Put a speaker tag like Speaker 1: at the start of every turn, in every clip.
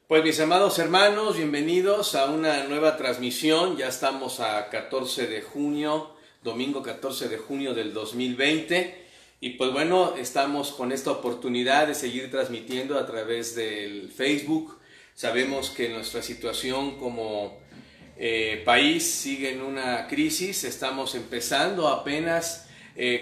Speaker 1: Pues mis amados hermanos, bienvenidos a una nueva transmisión. Ya estamos a 14 de junio, domingo 14 de junio del 2020. Y pues bueno, estamos con esta oportunidad de seguir transmitiendo a través del Facebook. Sabemos que nuestra situación como país sigue en una crisis. Estamos empezando apenas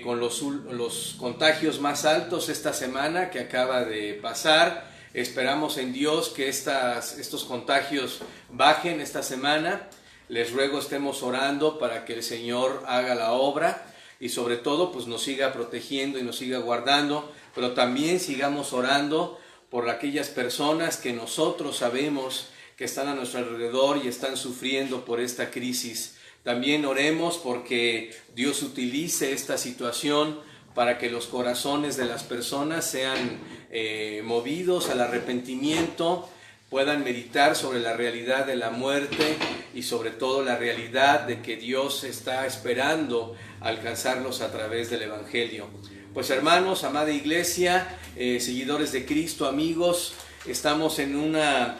Speaker 1: con los contagios más altos esta semana que acaba de pasar. Esperamos en Dios que estos contagios bajen esta semana. Les ruego estemos orando para que el Señor haga la obra y sobre todo pues nos siga protegiendo y nos siga guardando, pero también sigamos orando por aquellas personas que nosotros sabemos que están a nuestro alrededor y están sufriendo por esta crisis. También oremos porque Dios utilice esta situación para que los corazones de las personas sean movidos al arrepentimiento, puedan meditar sobre la realidad de la muerte y sobre todo la realidad de que Dios está esperando alcanzarlos a través del Evangelio. Pues hermanos, amada iglesia, seguidores de Cristo, amigos, estamos en una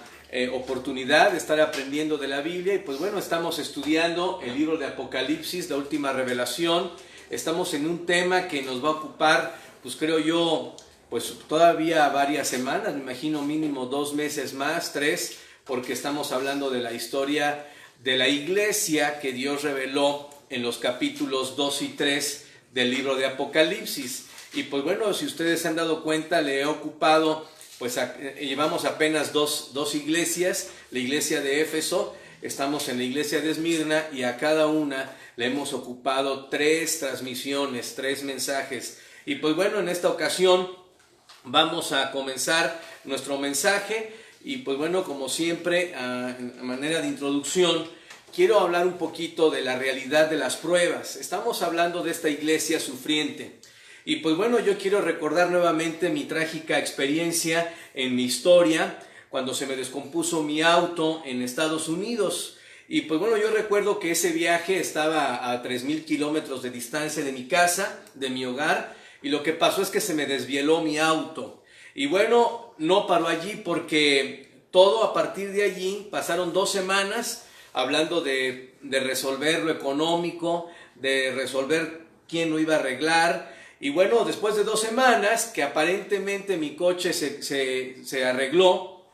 Speaker 1: oportunidad de estar aprendiendo de la Biblia y pues bueno, estamos estudiando el libro de Apocalipsis, la última revelación. Estamos en un tema que nos va a ocupar, pues creo yo, pues todavía varias semanas, me imagino mínimo 2 meses más, 3, porque estamos hablando de la historia de la iglesia que Dios reveló en los capítulos 2 y 3 del libro de Apocalipsis. Y pues bueno, si ustedes se han dado cuenta, le he ocupado, pues llevamos apenas dos iglesias, la iglesia de Éfeso, estamos en la iglesia de Esmirna y a cada una le hemos ocupado 3 transmisiones, 3 mensajes. Y pues bueno, en esta ocasión vamos a comenzar nuestro mensaje y pues bueno, como siempre, a manera de introducción, quiero hablar un poquito de la realidad de las pruebas. Estamos hablando de esta iglesia sufriente. Y pues bueno, yo quiero recordar nuevamente mi trágica experiencia en mi historia, cuando se me descompuso mi auto en Estados Unidos. Y pues bueno, yo recuerdo que ese viaje estaba a 3,000 kilómetros de distancia de mi casa, de mi hogar, y lo que pasó es que se me desvieló mi auto. Y bueno, no paró allí porque todo a partir de allí, pasaron 2 semanas hablando de resolver lo económico, de resolver quién lo iba a arreglar. Y bueno, después de 2 semanas que aparentemente mi coche se arregló,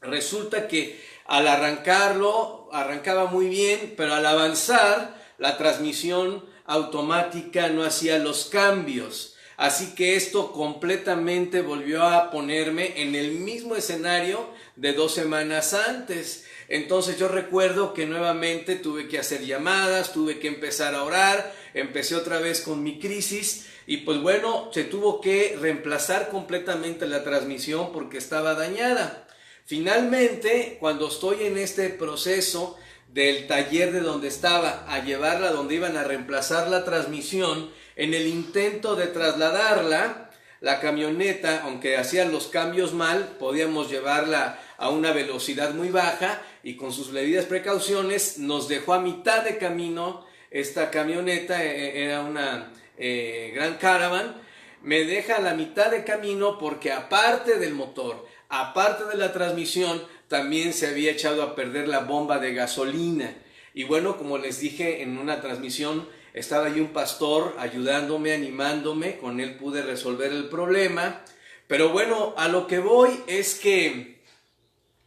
Speaker 1: resulta que al arrancarlo, arrancaba muy bien, pero al avanzar, la transmisión automática no hacía los cambios. Así que esto completamente volvió a ponerme en el mismo escenario de 2 semanas antes. Entonces yo recuerdo que nuevamente tuve que hacer llamadas, tuve que empezar a orar, empecé otra vez con mi crisis y pues bueno, se tuvo que reemplazar completamente la transmisión porque estaba dañada. Finalmente, cuando estoy en este proceso del taller de donde estaba a llevarla donde iban a reemplazar la transmisión, en el intento de trasladarla, la camioneta, aunque hacían los cambios mal, podíamos llevarla a una velocidad muy baja y con sus debidas precauciones nos dejó a mitad de camino. Esta camioneta era una Grand Caravan, me deja a la mitad de camino porque aparte del motor, aparte de la transmisión, también se había echado a perder la bomba de gasolina. Y bueno, como les dije en una transmisión, estaba ahí un pastor ayudándome, animándome, con él pude resolver el problema. Pero bueno, a lo que voy es que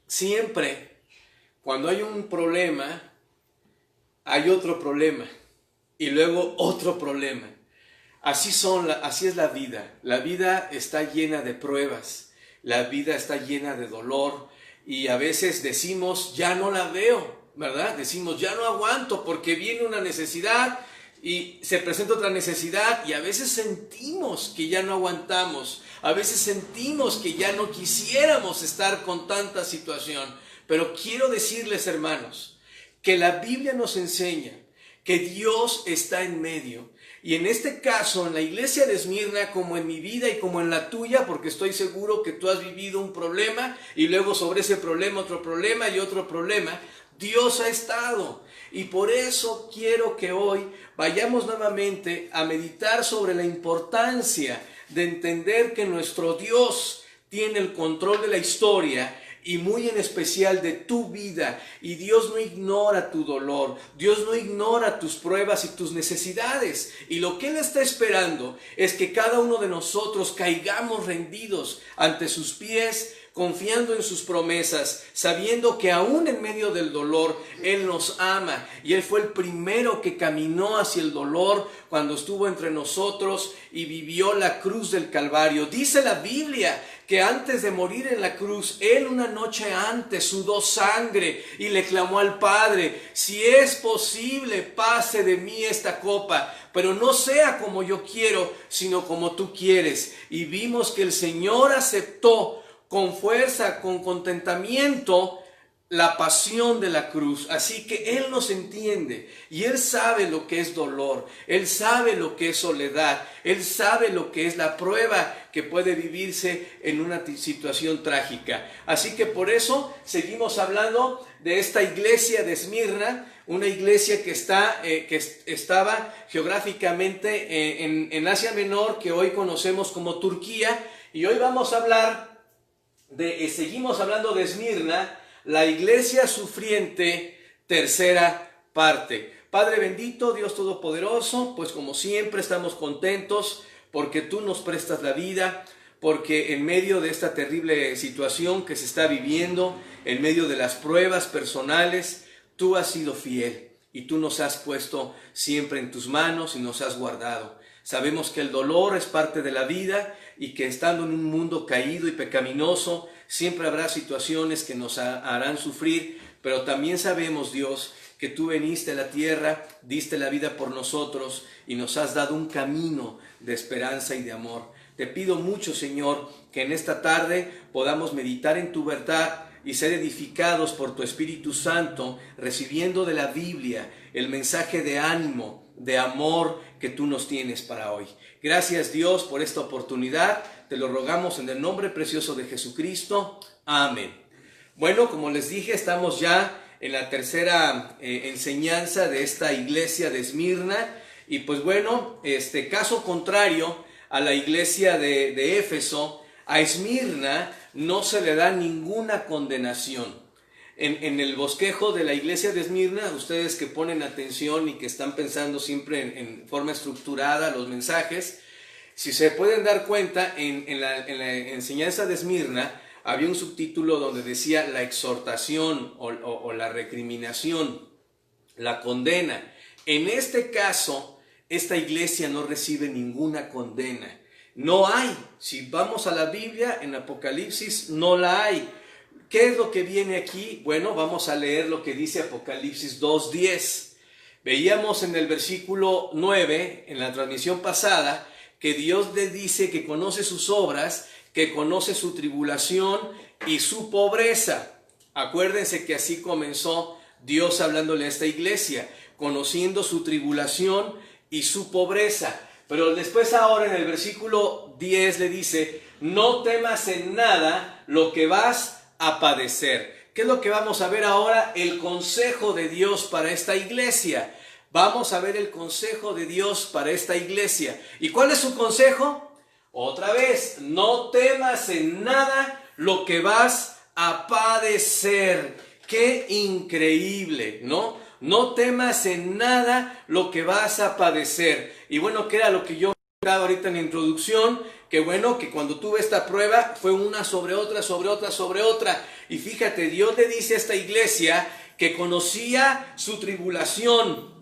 Speaker 1: siempre cuando hay un problema, hay otro problema y luego otro problema. Así es la vida. La vida está llena de pruebas, la vida está llena de dolor y a veces decimos, ya no la veo, ¿verdad? Decimos, ya no aguanto porque viene una necesidad y se presenta otra necesidad y a veces sentimos que ya no aguantamos, a veces sentimos que ya no quisiéramos estar con tanta situación. Pero quiero decirles, hermanos, que la Biblia nos enseña que Dios está en medio. Y en este caso, en la iglesia de Esmirna, como en mi vida y como en la tuya, porque estoy seguro que tú has vivido un problema y luego sobre ese problema otro problema y otro problema, Dios ha estado. Y por eso quiero que hoy vayamos nuevamente a meditar sobre la importancia de entender que nuestro Dios tiene el control de la historia y muy en especial de tu vida. Y Dios no ignora tu dolor, Dios no ignora tus pruebas y tus necesidades. Y lo que Él está esperando es que cada uno de nosotros caigamos rendidos ante sus pies, confiando en sus promesas, sabiendo que aún en medio del dolor Él nos ama. Y Él fue el primero que caminó hacia el dolor cuando estuvo entre nosotros y vivió la cruz del Calvario. Dice la Biblia que antes de morir en la cruz, Él una noche antes sudó sangre y le clamó al Padre: si es posible, pase de mí esta copa, pero no sea como yo quiero, sino como tú quieres. Y vimos que el Señor aceptó con fuerza, con contentamiento, la pasión de la cruz. Así que Él nos entiende y Él sabe lo que es dolor, Él sabe lo que es soledad, Él sabe lo que es la prueba que puede vivirse en una situación trágica. Así que por eso seguimos hablando de esta iglesia de Esmirna, una iglesia que estaba geográficamente en Asia Menor, que hoy conocemos como Turquía. Y hoy vamos a hablar seguimos hablando de Esmirna, la iglesia sufriente, tercera parte. Padre bendito, Dios todopoderoso, pues como siempre estamos contentos porque tú nos prestas la vida, porque en medio de esta terrible situación que se está viviendo, en medio de las pruebas personales, tú has sido fiel y tú nos has puesto siempre en tus manos y nos has guardado. Sabemos que el dolor es parte de la vida y que estando en un mundo caído y pecaminoso, siempre habrá situaciones que nos harán sufrir, pero también sabemos, Dios, que tú viniste a la tierra, diste la vida por nosotros y nos has dado un camino de esperanza y de amor. Te pido mucho, Señor, que en esta tarde podamos meditar en tu verdad y ser edificados por tu Espíritu Santo, recibiendo de la Biblia el mensaje de ánimo, de amor que tú nos tienes para hoy. Gracias, Dios, por esta oportunidad. Te lo rogamos en el nombre precioso de Jesucristo. Amén. Bueno, como les dije, estamos ya en la tercera enseñanza de esta iglesia de Esmirna. Y pues bueno, caso contrario a la iglesia de Éfeso, a Esmirna no se le da ninguna condenación. En el bosquejo de la iglesia de Esmirna, ustedes que ponen atención y que están pensando siempre en forma estructurada los mensajes, si se pueden dar cuenta, en la enseñanza de Esmirna había un subtítulo donde decía la exhortación o la recriminación, la condena. En este caso, esta iglesia no recibe ninguna condena. No hay. Si vamos a la Biblia, en Apocalipsis no la hay. ¿Qué es lo que viene aquí? Bueno, vamos a leer lo que dice Apocalipsis 2:10. Veíamos en el versículo 9, en la transmisión pasada, que Dios le dice que conoce sus obras, que conoce su tribulación y su pobreza. Acuérdense que así comenzó Dios hablándole a esta iglesia, conociendo su tribulación y su pobreza. Pero después ahora en el versículo 10 le dice: no temas en nada lo que vas a padecer. ¿Qué es lo que vamos a ver ahora? El consejo de Dios para esta iglesia. Vamos a ver el consejo de Dios para esta iglesia. ¿Y cuál es su consejo? Otra vez, no temas en nada lo que vas a padecer. ¡Qué increíble!, ¿no? No temas en nada lo que vas a padecer. Y bueno, ¿qué era lo que yo daba ahorita en la introducción? Que bueno, que cuando tuve esta prueba fue una sobre otra, sobre otra, sobre otra. Y fíjate, Dios le dice a esta iglesia que conocía su tribulación,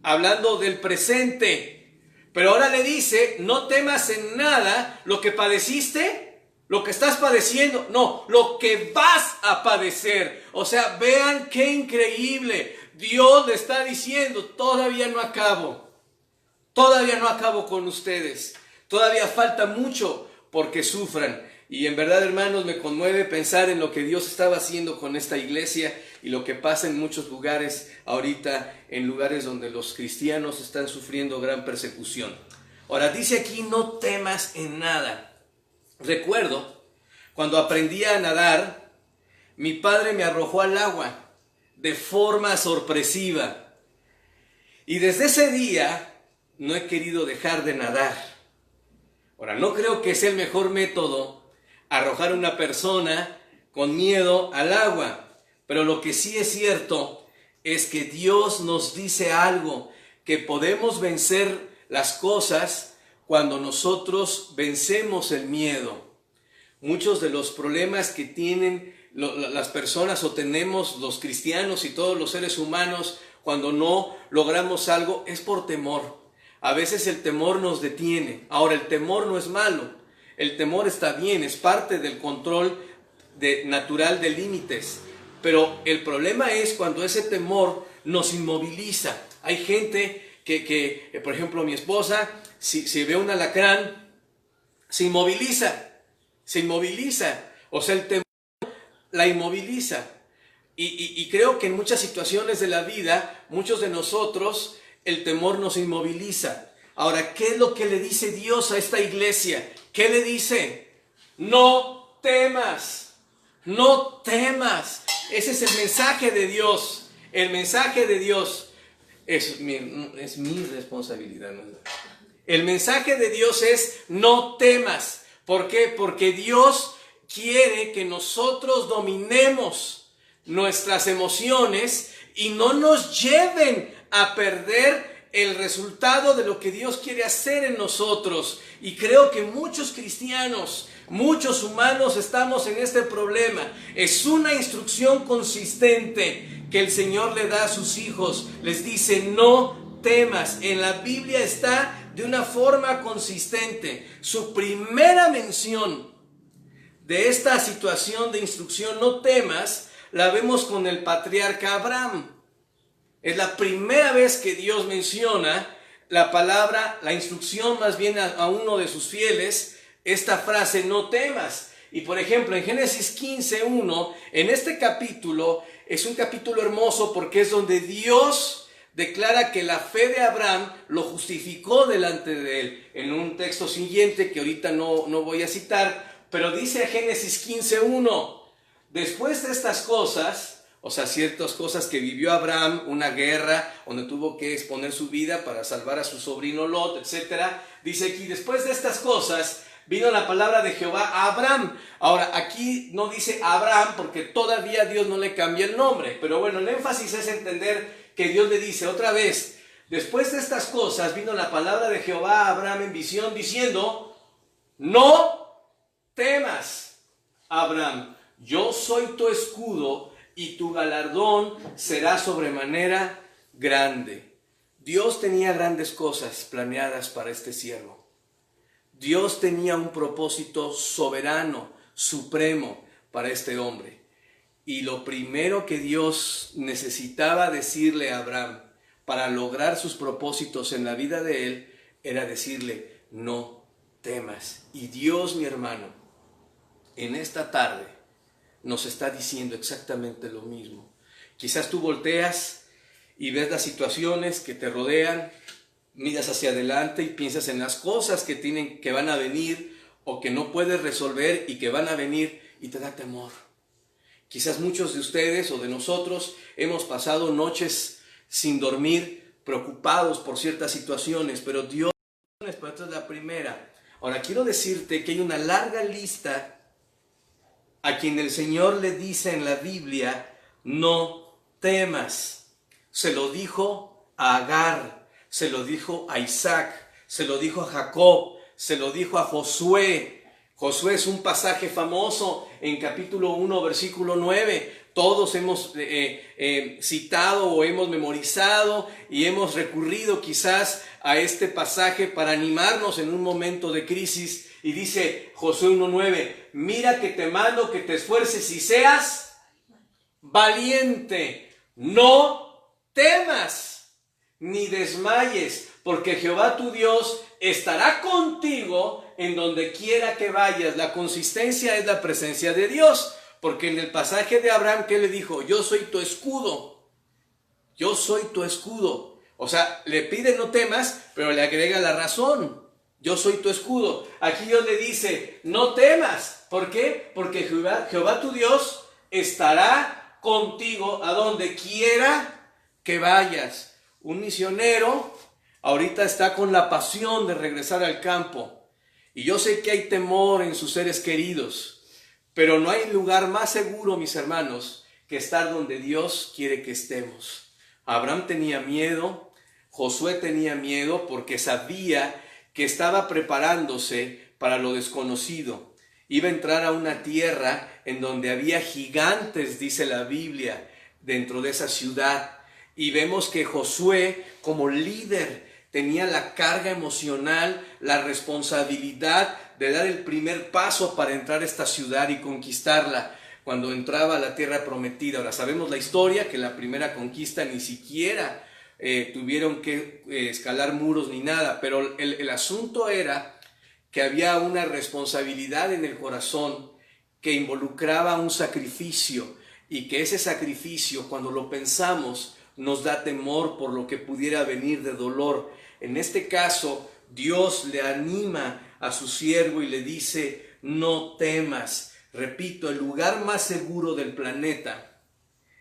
Speaker 1: hablando del presente. Pero ahora le dice: no temas en nada lo que padeciste, lo que estás padeciendo, no, lo que vas a padecer. O sea, vean qué increíble. Dios le está diciendo: todavía no acabo con ustedes. Todavía falta mucho porque sufran. Y en verdad, hermanos, me conmueve pensar en lo que Dios estaba haciendo con esta iglesia y lo que pasa en muchos lugares ahorita, en lugares donde los cristianos están sufriendo gran persecución. Ahora dice aquí: no temas en nada. Recuerdo cuando aprendí a nadar, mi padre me arrojó al agua de forma sorpresiva. Y desde ese día no he querido dejar de nadar. Ahora, no creo que sea el mejor método arrojar a una persona con miedo al agua. Pero lo que sí es cierto es que Dios nos dice algo, que podemos vencer las cosas cuando nosotros vencemos el miedo. Muchos de los problemas que tienen las personas o tenemos los cristianos y todos los seres humanos cuando no logramos algo es por temor. A veces el temor nos detiene. Ahora, el temor no es malo. El temor está bien, es parte del control natural de límites. Pero el problema es cuando ese temor nos inmoviliza. Hay gente que por ejemplo, mi esposa, si ve un alacrán, se inmoviliza. O sea, el temor la inmoviliza. Y creo que en muchas situaciones de la vida, muchos de nosotros, el temor nos inmoviliza. Ahora, ¿qué es lo que le dice Dios a esta iglesia? ¿Qué le dice? No temas, no temas. Ese es el mensaje de Dios. El mensaje de Dios es mi responsabilidad. El mensaje de Dios es no temas. ¿Por qué? Porque Dios quiere que nosotros dominemos nuestras emociones y no nos lleven a perder el resultado de lo que Dios quiere hacer en nosotros. Y creo que muchos cristianos, muchos humanos estamos en este problema. Es una instrucción consistente que el Señor le da a sus hijos. Les dice, no temas. En la Biblia está de una forma consistente. Su primera mención de esta situación de instrucción, no temas, la vemos con el patriarca Abraham. Es la primera vez que Dios menciona la palabra, la instrucción más bien a uno de sus fieles, esta frase, no temas. Y por ejemplo, en Génesis 15:1, en este capítulo, es un capítulo hermoso porque es donde Dios declara que la fe de Abraham lo justificó delante de él. En un texto siguiente que ahorita no voy a citar, pero dice Génesis 15:1, después de estas cosas, o sea, ciertas cosas que vivió Abraham, una guerra donde tuvo que exponer su vida para salvar a su sobrino Lot, etc. Dice aquí, después de estas cosas, vino la palabra de Jehová a Abraham. Ahora, aquí no dice Abraham porque todavía Dios no le cambia el nombre. Pero bueno, el énfasis es entender que Dios le dice otra vez, después de estas cosas, vino la palabra de Jehová a Abraham en visión diciendo, no temas, Abraham, yo soy tu escudo y tu galardón será sobremanera grande. Dios tenía grandes cosas planeadas para este siervo. Dios tenía un propósito soberano, supremo para este hombre. Y lo primero que Dios necesitaba decirle a Abraham para lograr sus propósitos en la vida de él era decirle, no temas. Y Dios, mi hermano, en esta tarde nos está diciendo exactamente lo mismo. Quizás tú volteas y ves las situaciones que te rodean, miras hacia adelante y piensas en las cosas que van a venir o que no puedes resolver y que van a venir y te da temor. Quizás muchos de ustedes o de nosotros hemos pasado noches sin dormir, preocupados por ciertas situaciones, pero Dios, pero esta es la primera. Ahora quiero decirte que hay una larga lista a quien el Señor le dice en la Biblia, no temas. Se lo dijo a Agar, se lo dijo a Isaac, se lo dijo a Jacob, se lo dijo a Josué. Josué es un pasaje famoso en capítulo 1, versículo 9. Todos hemos citado o hemos memorizado y hemos recurrido quizás a este pasaje para animarnos en un momento de crisis. Y dice Josué 1:9, mira que te mando que te esfuerces y seas valiente, no temas ni desmayes, porque Jehová tu Dios estará contigo en donde quiera que vayas. La consistencia es la presencia de Dios, porque en el pasaje de Abraham, ¿qué le dijo? Yo soy tu escudo, yo soy tu escudo. O sea, le pide no temas, pero le agrega la razón. Yo soy tu escudo. Aquí Dios le dice, no temas. ¿Por qué? Porque Jehová tu Dios estará contigo a donde quiera que vayas. Un misionero ahorita está con la pasión de regresar al campo. Y yo sé que hay temor en sus seres queridos. Pero no hay lugar más seguro, mis hermanos, que estar donde Dios quiere que estemos. Abraham tenía miedo, Josué tenía miedo porque sabía que estaba preparándose para lo desconocido. Iba a entrar a una tierra en donde había gigantes, dice la Biblia, dentro de esa ciudad. Y vemos que Josué, como líder, tenía la carga emocional, la responsabilidad de dar el primer paso para entrar a esta ciudad y conquistarla cuando entraba a la tierra prometida. Ahora sabemos la historia, que la primera conquista ni siquiera tuvieron que escalar muros ni nada, pero el asunto era que había una responsabilidad en el corazón que involucraba un sacrificio, y que ese sacrificio, cuando lo pensamos, nos da temor por lo que pudiera venir de dolor. En este caso, Dios le anima a su siervo y le dice: no temas. Repito, el lugar más seguro del planeta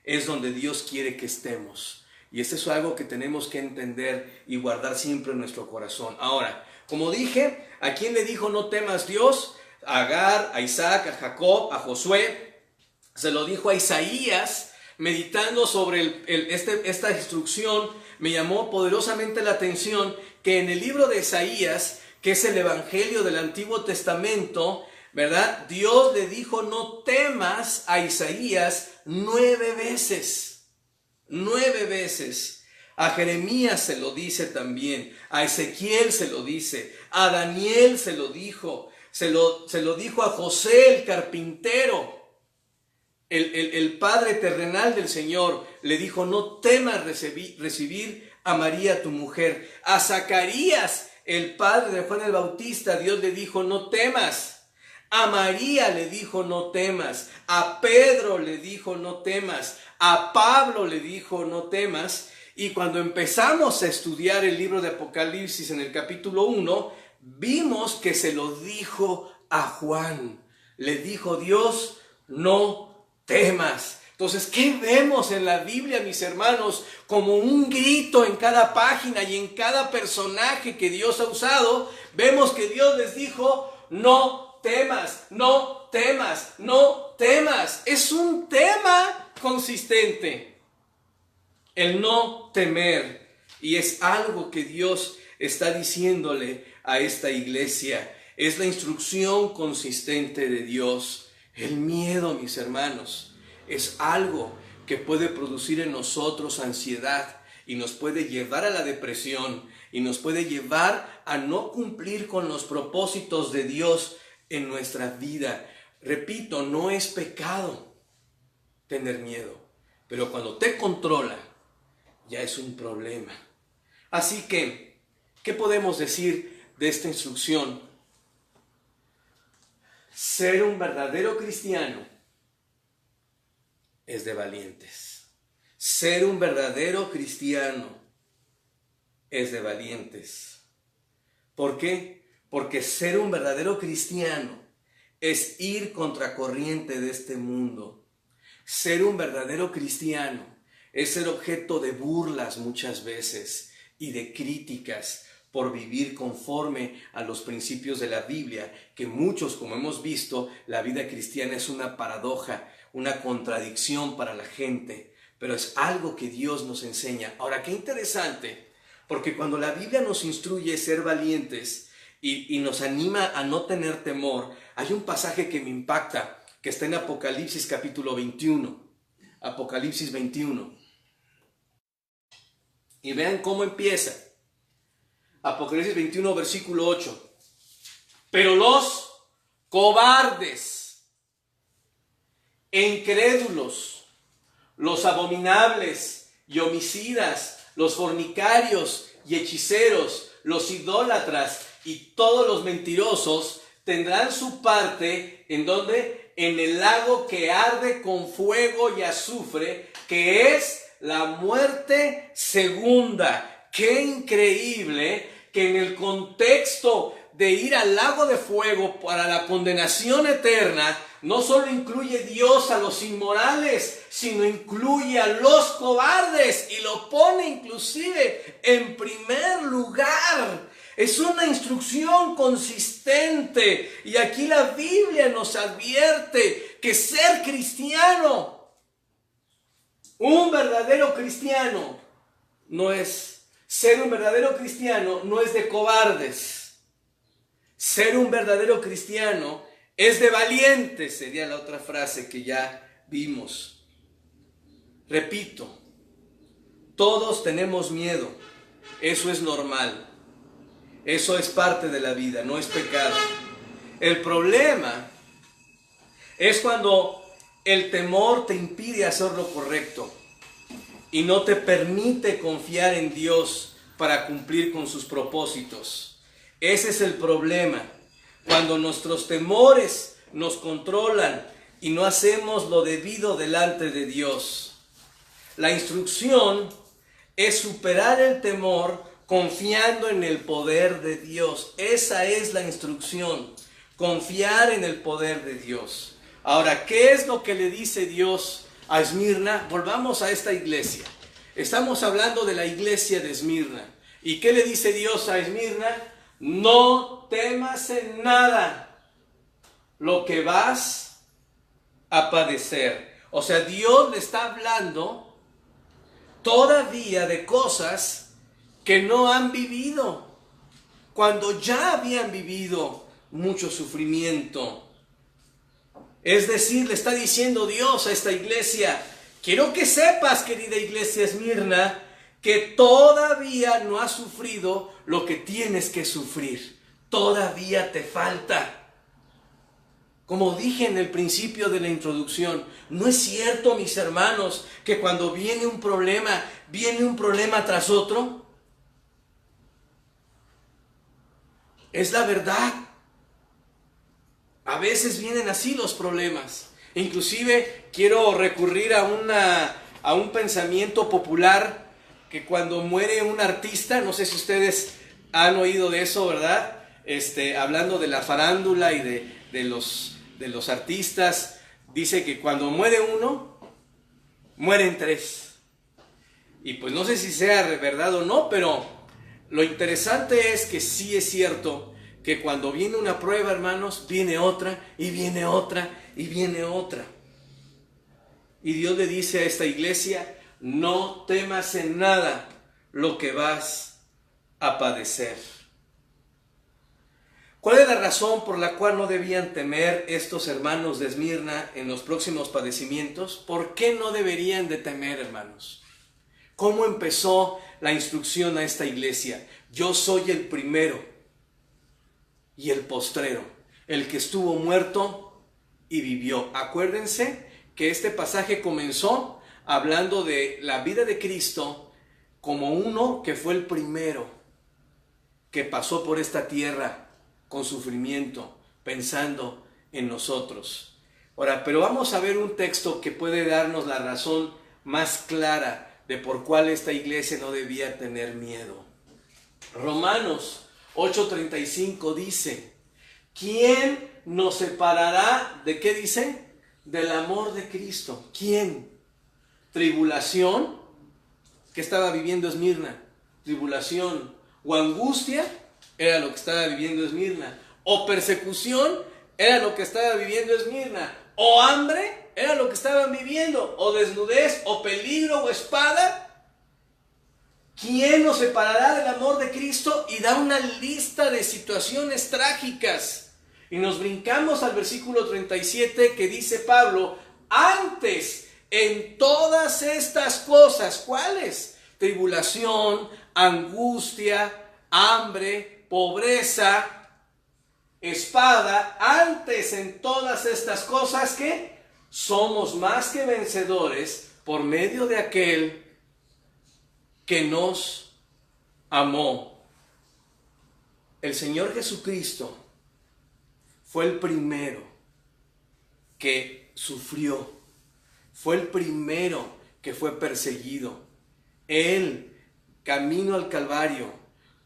Speaker 1: es donde Dios quiere que estemos. Y eso es algo que tenemos que entender y guardar siempre en nuestro corazón. Ahora, como dije, ¿a quién le dijo no temas Dios? A Agar, a Isaac, a Jacob, a Josué. Se lo dijo a Isaías. Meditando sobre esta instrucción, me llamó poderosamente la atención que en el libro de Isaías, que es el Evangelio del Antiguo Testamento, ¿verdad? Dios le dijo no temas a Isaías 9 veces. 9 veces. A Jeremías se lo dice también, a Ezequiel se lo dice, a Daniel se lo dijo, se lo dijo a José el carpintero. El Padre terrenal del Señor le dijo: no temas recibir a María tu mujer. A Zacarías, el padre de Juan el Bautista, Dios le dijo: no temas. A María le dijo: no temas. A Pedro le dijo: no temas. A Pablo le dijo: no temas. Y cuando empezamos a estudiar el libro de Apocalipsis en el capítulo 1, vimos que se lo dijo a Juan. Le dijo Dios: no temas. Entonces, ¿qué vemos en la Biblia, mis hermanos? Como un grito en cada página y en cada personaje que Dios ha usado. Vemos que Dios les dijo: no temas, no temas, no temas. Es un tema consistente, el no temer. Y es algo que Dios está diciéndole a esta iglesia. Es la instrucción consistente de Dios. El miedo, mis hermanos, es algo que puede producir en nosotros ansiedad y nos puede llevar a la depresión y nos puede llevar a no cumplir con los propósitos de Dios en nuestra vida. Repito, no es pecado tener miedo, pero cuando te controla, ya es un problema. Así que, ¿qué podemos decir de esta instrucción? Ser un verdadero cristiano es de valientes. Ser un verdadero cristiano es de valientes. ¿Por qué? Porque ser un verdadero cristiano es ir contracorriente de este mundo. Ser un verdadero cristiano es ser objeto de burlas muchas veces y de críticas por vivir conforme a los principios de la Biblia, que muchos, como hemos visto, la vida cristiana es una paradoja, una contradicción para la gente, pero es algo que Dios nos enseña. Ahora, qué interesante, porque cuando la Biblia nos instruye a ser valientes y nos anima a no tener temor, hay un pasaje que me impacta, que está en Apocalipsis capítulo 21. Apocalipsis 21. Y vean cómo empieza. Apocalipsis 21, versículo 8. Pero los cobardes e incrédulos, los abominables y homicidas, los fornicarios y hechiceros, los idólatras y todos los mentirosos tendrán su parte, ¿en dónde? En el lago que arde con fuego y azufre, que es la muerte segunda. ¡Qué increíble que en el contexto de ir al lago de fuego para la condenación eterna, no solo incluye Dios a los inmorales, sino incluye a los cobardes y lo pone inclusive en primer lugar? Es una instrucción consistente. Y aquí la Biblia nos advierte que ser cristiano, un verdadero cristiano, ser un verdadero cristiano no es de cobardes. Ser un verdadero cristiano es de valientes, sería la otra frase que ya vimos. Repito, todos tenemos miedo. Eso es normal. Eso es parte de la vida, no es pecado. El problema es cuando el temor te impide hacer lo correcto y no te permite confiar en Dios para cumplir con sus propósitos. Ese es el problema. Cuando nuestros temores nos controlan y no hacemos lo debido delante de Dios. La instrucción es superar el temor confiando en el poder de Dios. Esa es la instrucción, confiar en el poder de Dios. Ahora, ¿qué es lo que le dice Dios a Esmirna? Volvamos a esta iglesia. Estamos hablando de la iglesia de Esmirna. ¿Y qué le dice Dios a Esmirna? No temas en nada lo que vas a padecer. O sea, Dios le está hablando todavía de cosas que no han vivido, cuando ya habían vivido mucho sufrimiento. Es decir, le está diciendo Dios a esta iglesia: quiero que sepas, querida iglesia Esmirna, que todavía no has sufrido lo que tienes que sufrir. Todavía te falta. Como dije en el principio de la introducción, no es cierto, mis hermanos, que cuando viene un problema tras otro. Es la verdad. A veces vienen así los problemas. Inclusive quiero recurrir a un pensamiento popular, que cuando muere un artista, no sé si ustedes han oído de eso, ¿verdad? Hablando de la farándula y de los artistas, dice que cuando muere uno, mueren tres. Y pues no sé si sea verdad o no, pero lo interesante es que sí es cierto que cuando viene una prueba, hermanos, viene otra, y viene otra, y viene otra. Y Dios le dice a esta iglesia: no temas en nada lo que vas a padecer. ¿Cuál es la razón por la cual no debían temer estos hermanos de Esmirna en los próximos padecimientos? ¿Por qué no deberían de temer, hermanos? ¿Cómo empezó la instrucción a esta iglesia? Yo soy el primero y el postrero, el que estuvo muerto y vivió. Acuérdense que este pasaje comenzó hablando de la vida de Cristo como uno que fue el primero que pasó por esta tierra con sufrimiento, pensando en nosotros. Ahora, pero vamos a ver un texto que puede darnos la razón más clara de por cuál esta iglesia no debía tener miedo. Romanos 8:35 dice: ¿quién nos separará de qué dice? Del amor de Cristo. ¿Quién? ¿Tribulación? ¿Qué estaba viviendo Esmirna? Tribulación. ¿O angustia? Era lo que estaba viviendo Esmirna. ¿O persecución? Era lo que estaba viviendo Esmirna. ¿O hambre? Era lo que estaban viviendo. ¿O desnudez? ¿O peligro? ¿O espada? ¿Quién nos separará del amor de Cristo? Y da una lista de situaciones trágicas. Y nos brincamos al versículo 37 que dice Pablo: antes, en todas estas cosas, ¿cuáles? Tribulación, angustia, hambre, pobreza, espada. Antes, en todas estas cosas, ¿qué? Somos más que vencedores por medio de aquel que nos amó. El Señor Jesucristo fue el primero que sufrió, fue el primero que fue perseguido. Él, camino al Calvario,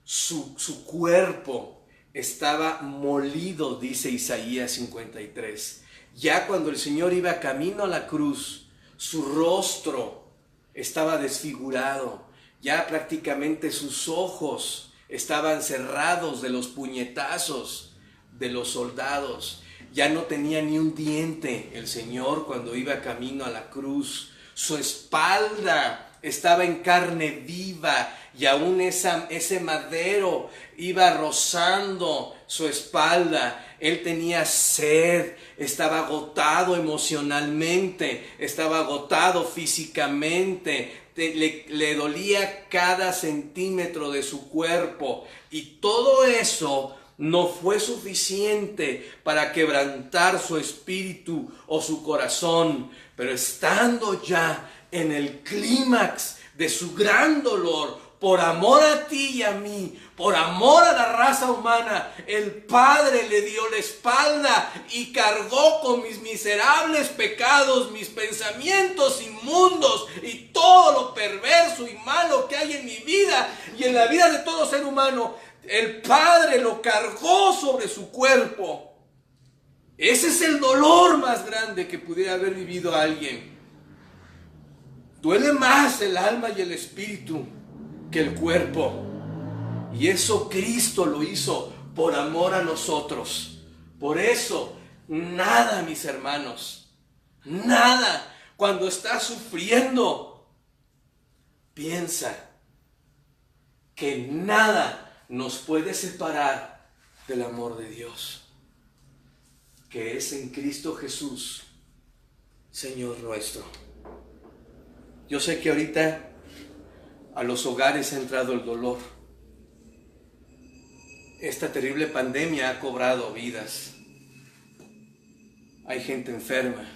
Speaker 1: su cuerpo estaba molido, dice Isaías 53. Ya cuando el Señor iba camino a la cruz, su rostro estaba desfigurado. Ya prácticamente sus ojos estaban cerrados de los puñetazos de los soldados. Ya no tenía ni un diente el Señor cuando iba camino a la cruz. Su espalda estaba en carne viva y aún ese madero iba rozando su espalda. Él tenía sed, estaba agotado emocionalmente, estaba agotado físicamente. Le dolía cada centímetro de su cuerpo, y todo eso no fue suficiente para quebrantar su espíritu o su corazón. Pero estando ya en el clímax de su gran dolor, por amor a ti y a mí, por amor a la raza humana, el Padre le dio la espalda y cargó con mis miserables pecados, mis pensamientos inmundos y todo lo perverso y malo que hay en mi vida y en la vida de todo ser humano. El Padre lo cargó sobre su cuerpo. Ese es el dolor más grande que pudiera haber vivido alguien. Duele más el alma y el espíritu que el cuerpo. Y eso Cristo lo hizo por amor a nosotros. Por eso, nada, mis hermanos, nada, cuando estás sufriendo, piensa que nada nos puede separar del amor de Dios, que es en Cristo Jesús, Señor nuestro. Yo sé que ahorita a los hogares ha entrado el dolor. Esta terrible pandemia ha cobrado vidas. Hay gente enferma.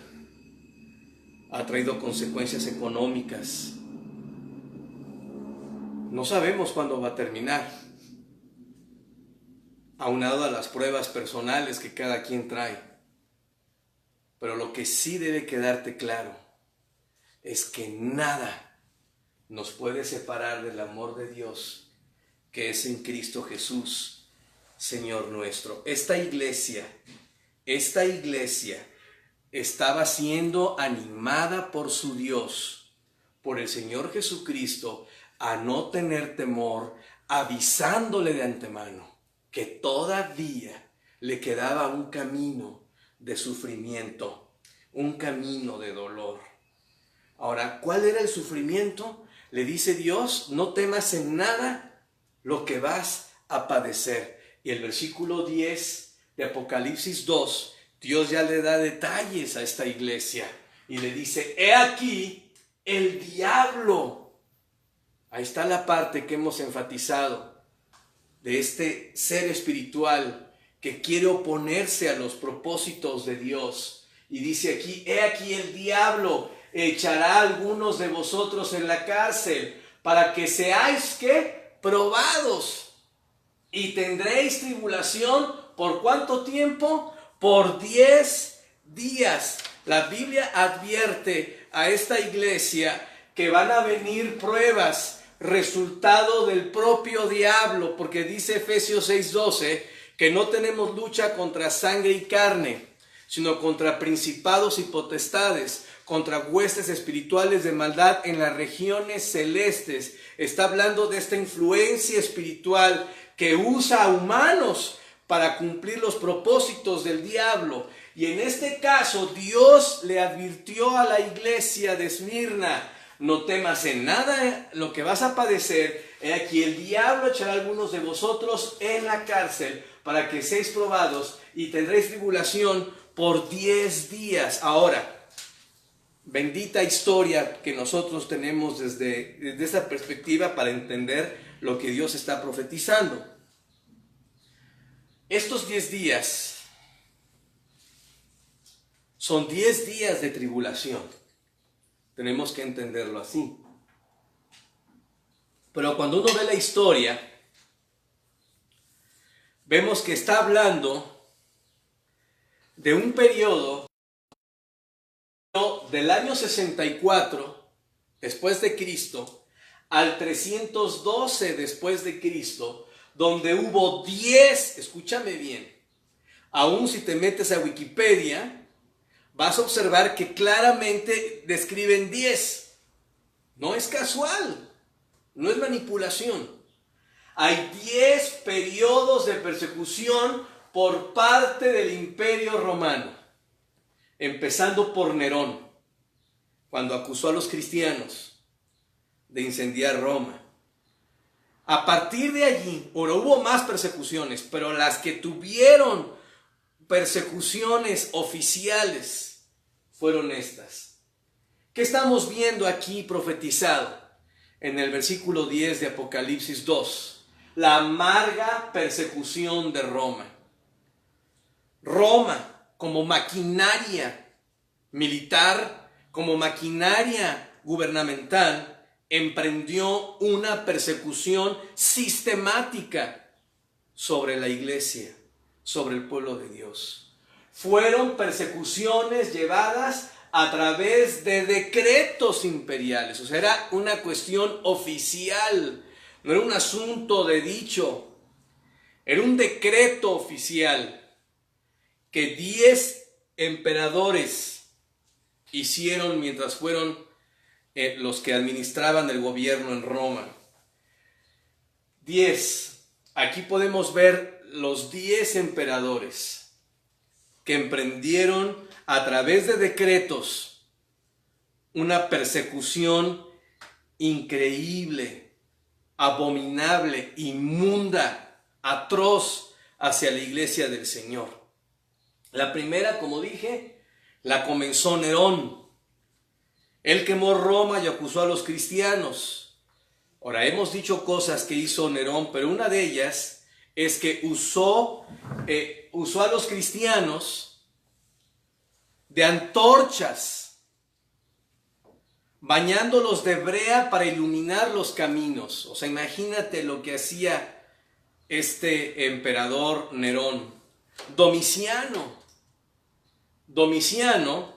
Speaker 1: Ha traído consecuencias económicas. No sabemos cuándo va a terminar. Aunado a las pruebas personales que cada quien trae. Pero lo que sí debe quedarte claro es que nada nos puede separar del amor de Dios, que es en Cristo Jesús, Señor nuestro. Esta iglesia estaba siendo animada por su Dios, por el Señor Jesucristo, a no tener temor, avisándole de antemano que todavía le quedaba un camino de sufrimiento, un camino de dolor. Ahora, ¿cuál era el sufrimiento? Le dice Dios: no temas en nada lo que vas a padecer. Y el versículo 10 de Apocalipsis 2, Dios ya le da detalles a esta iglesia y le dice: he aquí el diablo. Ahí está la parte que hemos enfatizado de este ser espiritual que quiere oponerse a los propósitos de Dios. Y dice aquí: he aquí el diablo echará a algunos de vosotros en la cárcel para que seáis, ¿qué? Probados, y tendréis tribulación. ¿Por cuánto tiempo? Por 10 días. La Biblia advierte a esta iglesia que van a venir pruebas, resultado del propio diablo, porque dice Efesios 6:12 que no tenemos lucha contra sangre y carne, sino contra principados y potestades, contra huestes espirituales de maldad en las regiones celestes. Está hablando de esta influencia espiritual que usa a humanos para cumplir los propósitos del diablo. Y en este caso, Dios le advirtió a la iglesia de Esmirna: no temas en nada lo que vas a padecer. He aquí el diablo echará a algunos de vosotros en la cárcel para que seáis probados y tendréis tribulación por 10 días. Ahora, bendita historia que nosotros tenemos desde esta perspectiva para entender lo que Dios está profetizando. Estos 10 días son 10 días de tribulación. Tenemos que entenderlo así. Pero cuando uno ve la historia, vemos que está hablando de un periodo del año 64 después de Cristo al 312 después de Cristo, donde hubo 10, escúchame bien, aún si te metes a Wikipedia, vas a observar que claramente describen 10. No es casual, no es manipulación. Hay 10 periodos de persecución por parte del Imperio Romano, empezando por Nerón, cuando acusó a los cristianos de incendiar Roma. A partir de allí, hubo más persecuciones, pero las que tuvieron persecuciones oficiales fueron estas. ¿Qué estamos viendo aquí profetizado en el versículo 10 de Apocalipsis 2? La amarga persecución de Roma. Roma, como maquinaria militar, como maquinaria gubernamental, emprendió una persecución sistemática sobre la iglesia, sobre el pueblo de Dios. Fueron persecuciones llevadas a través de decretos imperiales, o sea, era una cuestión oficial, no era un asunto de dicho, era un decreto oficial que 10 emperadores hicieron mientras fueron los que administraban el gobierno en Roma. 10. Aquí podemos ver los 10 emperadores que emprendieron a través de decretos una persecución increíble, abominable, inmunda, atroz hacia la iglesia del Señor. La primera, como dije, la comenzó Nerón. Él quemó Roma y acusó a los cristianos. Ahora, hemos dicho cosas que hizo Nerón, pero una de ellas es que usó a los cristianos de antorchas, bañándolos de brea para iluminar los caminos. O sea, imagínate lo que hacía este emperador Nerón. Domiciano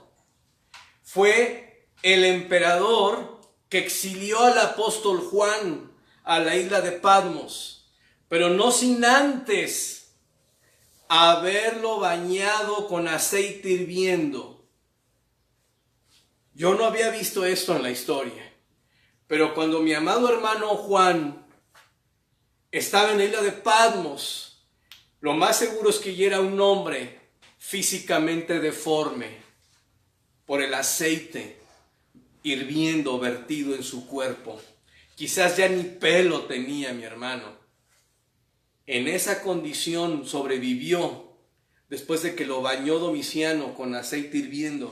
Speaker 1: fue el emperador que exilió al apóstol Juan a la isla de Patmos, pero no sin antes haberlo bañado con aceite hirviendo. Yo no había visto esto en la historia, pero cuando mi amado hermano Juan estaba en la isla de Patmos, lo más seguro es que ya era un hombre físicamente deforme por el aceite hirviendo, vertido en su cuerpo. Quizás ya ni pelo tenía mi hermano. En esa condición sobrevivió después de que lo bañó Domiciano con aceite hirviendo.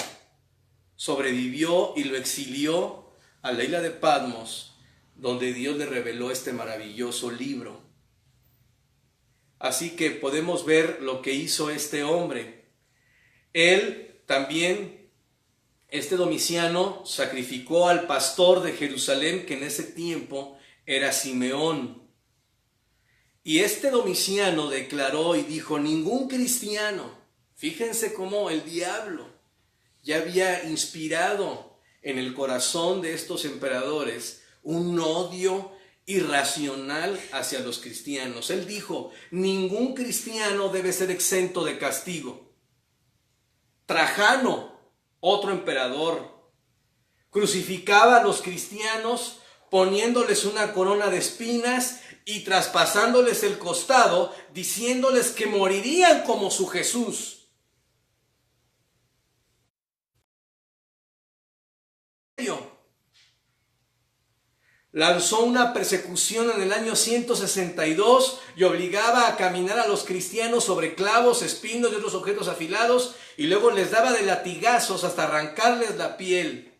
Speaker 1: Sobrevivió y lo exilió a la isla de Patmos, donde Dios le reveló este maravilloso libro. Así que podemos ver lo que hizo este hombre. Él también, este Domiciano, sacrificó al pastor de Jerusalén, que en ese tiempo era Simeón. Y este Domiciano declaró y dijo: ningún cristiano, fíjense cómo el diablo ya había inspirado en el corazón de estos emperadores un odio irracional hacia los cristianos. Él dijo: ningún cristiano debe ser exento de castigo. Trajano, otro emperador, crucificaba a los cristianos poniéndoles una corona de espinas y traspasándoles el costado, diciéndoles que morirían como su Jesús. Lanzó una persecución en el año 162 y obligaba a caminar a los cristianos sobre clavos, espinos y otros objetos afilados, y luego les daba de latigazos hasta arrancarles la piel.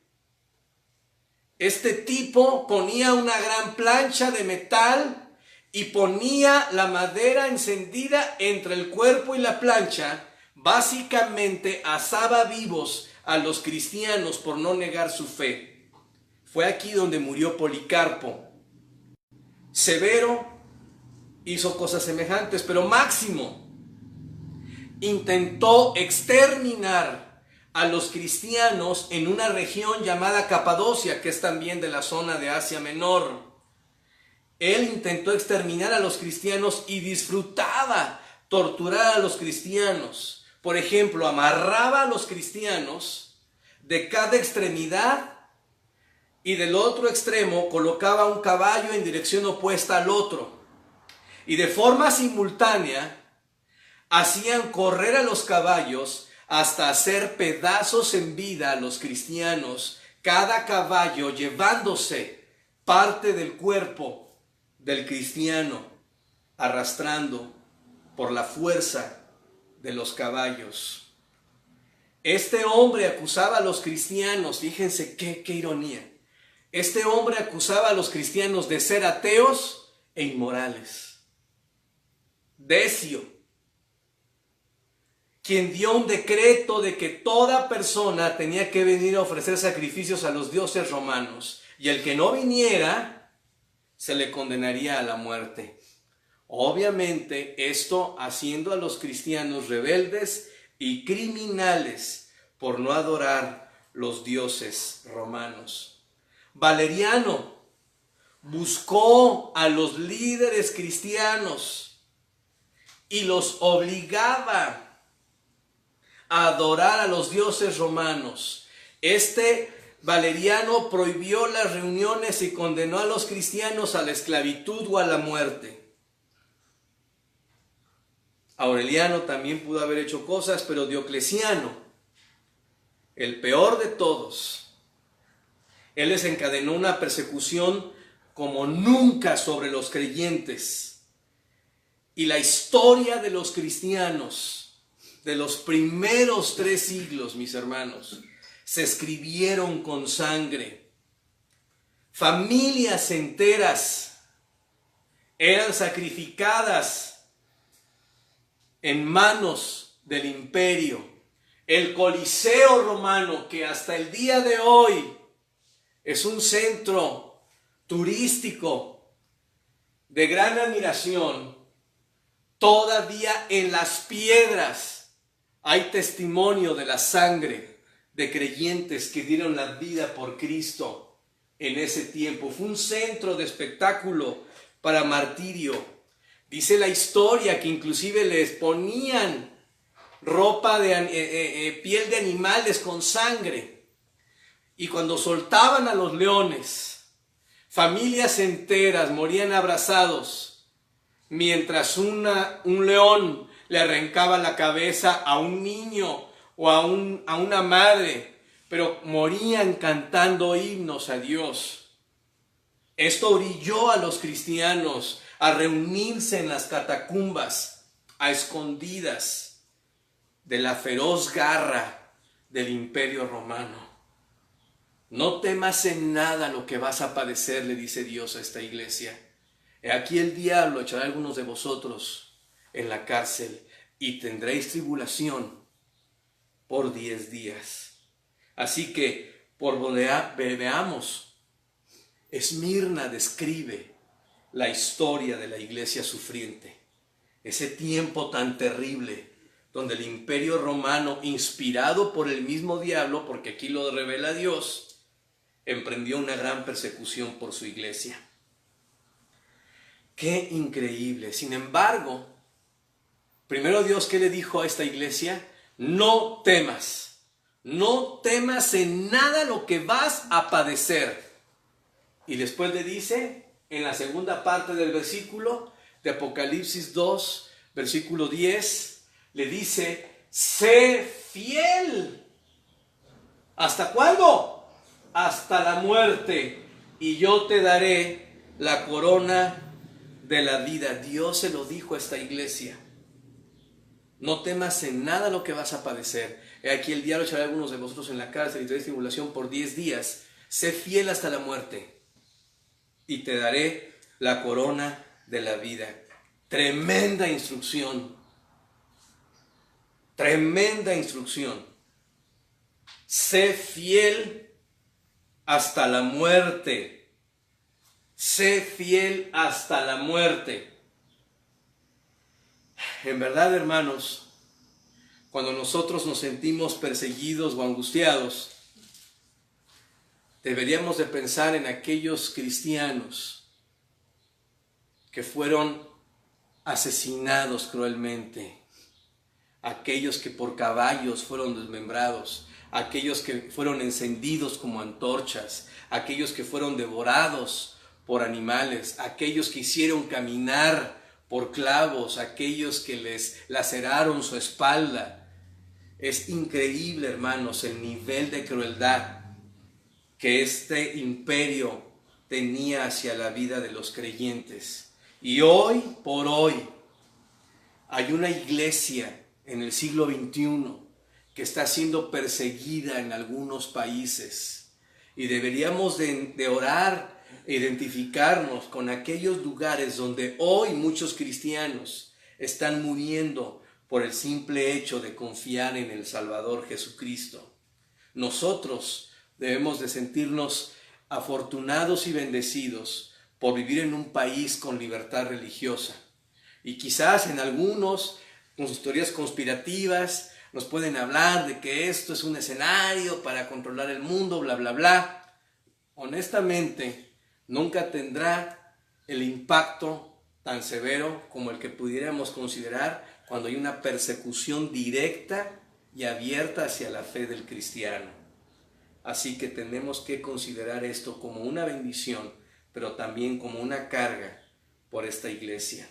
Speaker 1: Este tipo ponía una gran plancha de metal y ponía la madera encendida entre el cuerpo y la plancha. Básicamente asaba vivos a los cristianos por no negar su fe. Fue aquí donde murió Policarpo. Severo hizo cosas semejantes, pero Máximo intentó exterminar a los cristianos en una región llamada Capadocia, que es también de la zona de Asia Menor. Él intentó exterminar a los cristianos y disfrutaba torturar a los cristianos. Por ejemplo, amarraba a los cristianos de cada extremidad y del otro extremo colocaba un caballo en dirección opuesta al otro. y de forma simultánea hacían correr a los caballos hasta hacer pedazos en vida a los cristianos, cada caballo llevándose parte del cuerpo del cristiano, arrastrando por la fuerza de los caballos. Este hombre acusaba a los cristianos, fíjense qué ironía, este hombre acusaba a los cristianos de ser ateos e inmorales. Decio, quien dio un decreto de que toda persona tenía que venir a ofrecer sacrificios a los dioses romanos, y el que no viniera se le condenaría a la muerte. Obviamente esto haciendo a los cristianos rebeldes y criminales por no adorar los dioses romanos. Valeriano buscó a los líderes cristianos y los obligaba a adorar a los dioses romanos. Valeriano prohibió las reuniones y condenó a los cristianos a la esclavitud o a la muerte. Aureliano también pudo haber hecho cosas, pero Diocleciano, el peor de todos, él desencadenó una persecución como nunca sobre los creyentes. Y la historia de los cristianos, de los primeros 3 siglos, mis hermanos, se escribieron con sangre. Familias enteras eran sacrificadas en manos del imperio. El Coliseo romano, que hasta el día de hoy es un centro turístico de gran admiración, todavía en las piedras hay testimonio de la sangre de creyentes que dieron la vida por Cristo en ese tiempo. Fue un centro de espectáculo para martirio. Dice la historia que inclusive les ponían ropa de piel de animales con sangre. Y cuando soltaban a los leones, familias enteras morían abrazados, mientras un león le arrancaba la cabeza a un niño o a una madre, pero morían cantando himnos a Dios. Esto orilló a los cristianos a reunirse en las catacumbas, a escondidas de la feroz garra del imperio romano. No temas en nada lo que vas a padecer, le dice Dios a esta iglesia. He aquí el diablo echará a algunos de vosotros en la cárcel y tendréis tribulación por 10 días. Así que, por donde veamos, Esmirna describe la historia de la iglesia sufriente. Ese tiempo tan terrible donde el imperio romano, inspirado por el mismo diablo, porque aquí lo revela Dios, emprendió una gran persecución por su iglesia. ¡Qué increíble! Sin embargo, primero Dios, ¿qué le dijo a esta iglesia? No temas. No temas en nada lo que vas a padecer. Y después le dice, en la segunda parte del versículo de Apocalipsis 2, versículo 10, le dice, sé fiel. ¿Hasta cuándo? Hasta la muerte, y yo te daré la corona de la vida. Dios se lo dijo a esta iglesia. No temas en nada lo que vas a padecer. He aquí el diablo echará a algunos de vosotros en la cárcel y tendréis tribulación por 10 días. Sé fiel hasta la muerte, y te daré la corona de la vida. Tremenda instrucción. Tremenda instrucción. Sé fiel hasta la muerte. Sé fiel hasta la muerte. En verdad, hermanos, cuando nosotros nos sentimos perseguidos o angustiados, deberíamos de pensar en aquellos cristianos que fueron asesinados cruelmente, aquellos que por caballos fueron desmembrados, aquellos que fueron encendidos como antorchas, aquellos que fueron devorados por animales, aquellos que hicieron caminar por clavos, aquellos que les laceraron su espalda. Es increíble, hermanos, el nivel de crueldad que este imperio tenía hacia la vida de los creyentes. Y hoy por hoy hay una iglesia en el siglo XXI que está siendo perseguida en algunos países. Y deberíamos de orar e identificarnos con aquellos lugares donde hoy muchos cristianos están muriendo por el simple hecho de confiar en el Salvador Jesucristo. Nosotros debemos de sentirnos afortunados y bendecidos por vivir en un país con libertad religiosa. Y quizás en algunos, con sus teorías conspirativas, nos pueden hablar de que esto es un escenario para controlar el mundo, bla, bla, bla. Honestamente, nunca tendrá el impacto tan severo como el que pudiéramos considerar cuando hay una persecución directa y abierta hacia la fe del cristiano. Así que tenemos que considerar esto como una bendición, pero también como una carga por esta iglesia.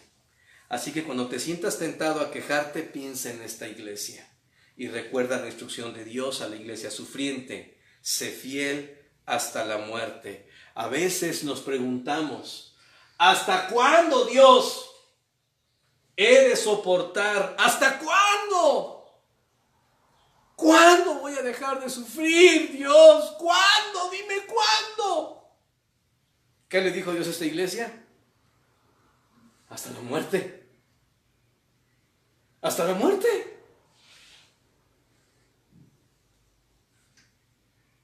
Speaker 1: Así que cuando te sientas tentado a quejarte, piensa en esta iglesia y recuerda la instrucción de Dios a la iglesia sufriente: sé fiel hasta la muerte. A veces nos preguntamos, ¿hasta cuándo, Dios, he de soportar? ¿Hasta cuándo? ¿Cuándo voy a dejar de sufrir, Dios? ¿Cuándo? Dime cuándo. ¿Qué le dijo Dios a esta iglesia? Hasta la muerte. Hasta la muerte.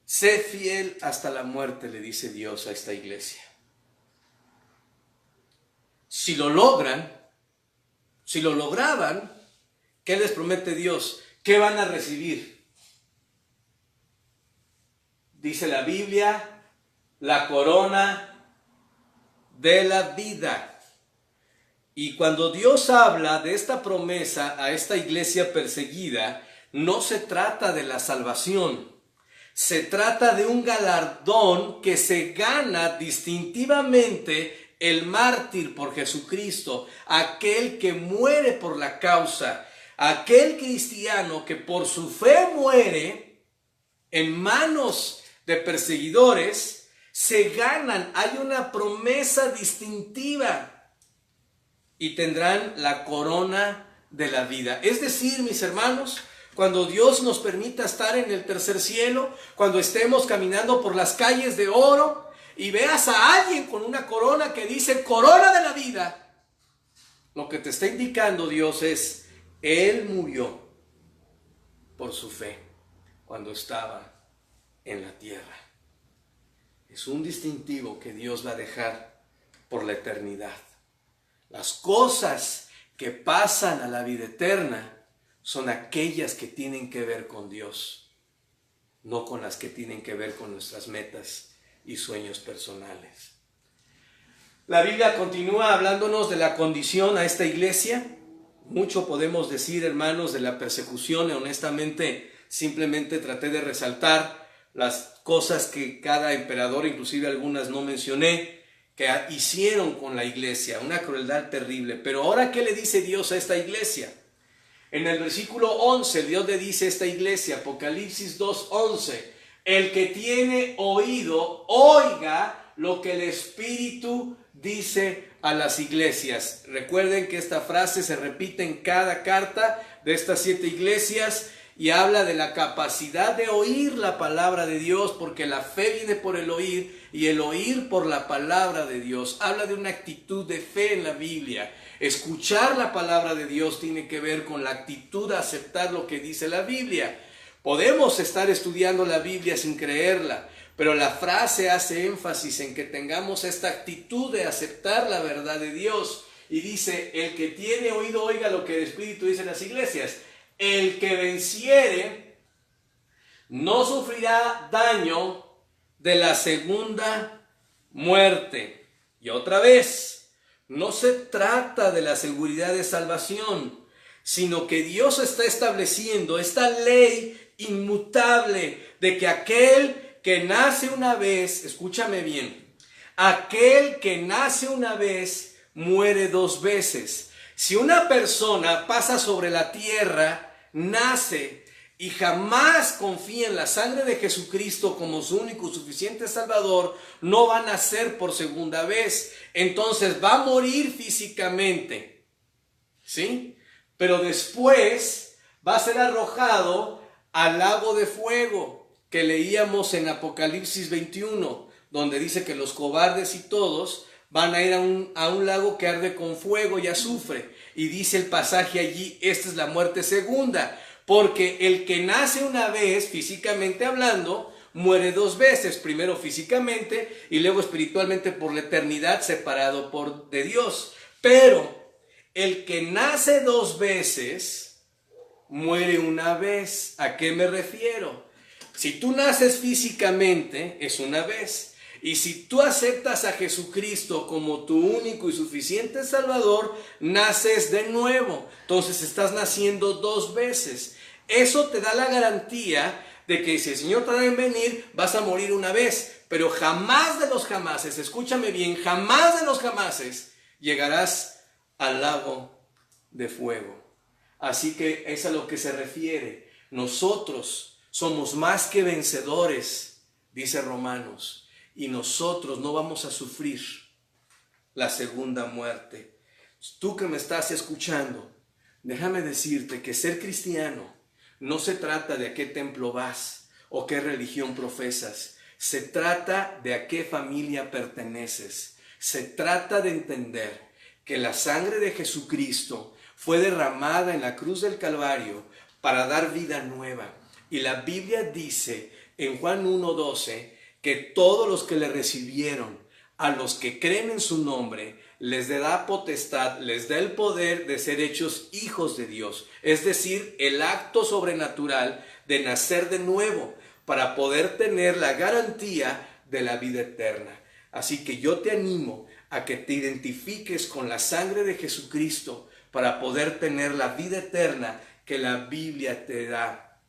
Speaker 1: Sé fiel hasta la muerte, le dice Dios a esta iglesia. Si lo logran, si lo lograban, ¿qué les promete Dios? ¿Qué van a recibir? Dice la Biblia, la corona de la vida. Y cuando Dios habla de esta promesa a esta iglesia perseguida, no se trata de la salvación. Se trata de un galardón que se gana distintivamente el mártir por Jesucristo, aquel que muere por la causa, aquel cristiano que por su fe muere en manos de perseguidores. Se ganan, hay una promesa distintiva y tendrán la corona de la vida. Es decir, mis hermanos, cuando Dios nos permita estar en el tercer cielo, cuando estemos caminando por las calles de oro y veas a alguien con una corona que dice corona de la vida, lo que te está indicando Dios es: Él murió por su fe cuando estaba en la tierra. Es un distintivo que Dios va a dejar por la eternidad. Las cosas que pasan a la vida eterna son aquellas que tienen que ver con Dios, no con las que tienen que ver con nuestras metas y sueños personales. La Biblia continúa hablándonos de la condición a esta iglesia. Mucho podemos decir, hermanos, de la persecución. Honestamente, simplemente traté de resaltar las cosas que cada emperador, inclusive algunas no mencioné, que hicieron con la iglesia. Una crueldad terrible. Pero ahora, ¿qué le dice Dios a esta iglesia? En el versículo 11, Dios le dice a esta iglesia, Apocalipsis 2:11, el que tiene oído, oiga lo que el Espíritu dice a las iglesias. Recuerden que esta frase se repite en cada carta de estas 7 iglesias y habla de la capacidad de oír la palabra de Dios, porque la fe viene por el oír y el oír por la palabra de Dios. Habla de una actitud de fe en la Biblia. Escuchar la palabra de Dios tiene que ver con la actitud de aceptar lo que dice la Biblia. Podemos estar estudiando la Biblia sin creerla, pero la frase hace énfasis en que tengamos esta actitud de aceptar la verdad de Dios. Y dice, el que tiene oído oiga lo que el Espíritu dice en las iglesias. El que venciere no sufrirá daño de la segunda muerte. Y otra vez, no se trata de la seguridad de salvación, sino que Dios está estableciendo esta ley inmutable de que aquel que nace una vez, escúchame bien, aquel que nace una vez muere 2 veces. Si una persona pasa sobre la tierra, nace y jamás confía en la sangre de Jesucristo como su único y suficiente Salvador, no va a nacer por segunda vez. Entonces va a morir físicamente, ¿sí? Pero después va a ser arrojado al lago de fuego que leíamos en Apocalipsis 21, donde dice que los cobardes y todos van a ir a un lago que arde con fuego y azufre. Y dice el pasaje allí, esta es la muerte segunda, porque el que nace una vez, físicamente hablando, muere 2 veces, primero físicamente y luego espiritualmente por la eternidad separado de Dios. Pero el que nace 2 veces, muere una vez. ¿A qué me refiero? Si tú naces físicamente, es una vez. Y si tú aceptas a Jesucristo como tu único y suficiente Salvador, naces de nuevo. Entonces estás naciendo 2 veces. Eso te da la garantía de que si el Señor tarda en venir, vas a morir una vez. Pero jamás de los jamases, escúchame bien, jamás de los jamases llegarás al lago de fuego. Así que es a lo que se refiere. Nosotros somos más que vencedores, dice Romanos. Y nosotros no vamos a sufrir la segunda muerte. Tú que me estás escuchando, déjame decirte que ser cristiano no se trata de a qué templo vas o qué religión profesas. Se trata de a qué familia perteneces. Se trata de entender que la sangre de Jesucristo fue derramada en la cruz del Calvario para dar vida nueva. Y la Biblia dice en Juan 1:12, que todos los que le recibieron, a los que creen en su nombre, les da potestad, les da el poder de ser hechos hijos de Dios. Es decir, el acto sobrenatural de nacer de nuevo para poder tener la garantía de la vida eterna. Así que yo te animo a que te identifiques con la sangre de Jesucristo para poder tener la vida eterna que la Biblia te da.